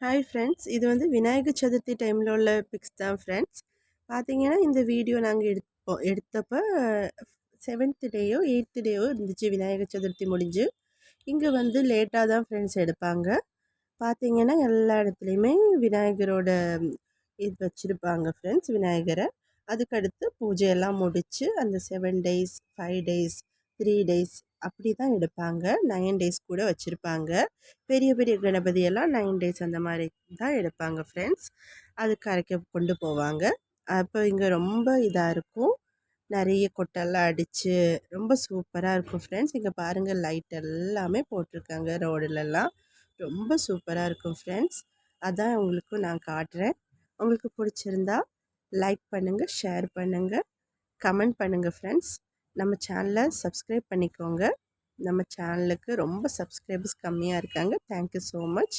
Hi friends. இது வந்து விநாயகர் சதுர்த்தி டைமில் உள்ள பிக்ஸ் தான் ஃப்ரெண்ட்ஸ். பார்த்தீங்கன்னா இந்த வீடியோ நாங்கள் எடுத்தப்போ 7th டேயோ 8th டேயோ இருந்துச்சு விநாயகர் சதுர்த்தி முடிஞ்சு. இங்கே வந்து லேட்டாக தான் ஃப்ரெண்ட்ஸ் எடுப்பாங்க. பார்த்தீங்கன்னா எல்லா இடத்துலையுமே விநாயகரோட இது வச்சுருப்பாங்க ஃப்ரெண்ட்ஸ் விநாயகரை. அதுக்கடுத்து பூஜையெல்லாம் முடித்து அந்த 7 டேஸ் 5 டேஸ் 3 டேஸ் அப்படி தான் எடுப்பாங்க. 9 டேஸ் கூட வச்சுருப்பாங்க. பெரிய பெரிய கணபதியெல்லாம் 9 டேஸ் அந்த மாதிரி தான் எடுப்பாங்க ஃப்ரெண்ட்ஸ். அது கரைக்க கொண்டு போவாங்க. அப்போ இங்கே ரொம்ப இதாக இருக்கும். நிறைய கொட்டெல்லாம் அடித்து ரொம்ப சூப்பராக இருக்கும் ஃப்ரெண்ட்ஸ். இங்கே பாருங்கள், லைட் எல்லாமே போட்டிருக்காங்க ரோடுலலாம். ரொம்ப சூப்பராக இருக்கும் ஃப்ரெண்ட்ஸ். அதான் உங்களுக்கு நான் காட்டுறேன். உங்களுக்கு பிடிச்சிருந்தா லைக் பண்ணுங்கள், ஷேர் பண்ணுங்கள், கமெண்ட் பண்ணுங்கள் ஃப்ரெண்ட்ஸ். நம்ம சேனலை சப்ஸ்கிரைப் பண்ணிக்கோங்க. நம்ம சேனலுக்கு ரொம்ப சப்ஸ்கிரைபர்ஸ் கம்மியாக இருக்காங்க. Thank you so much.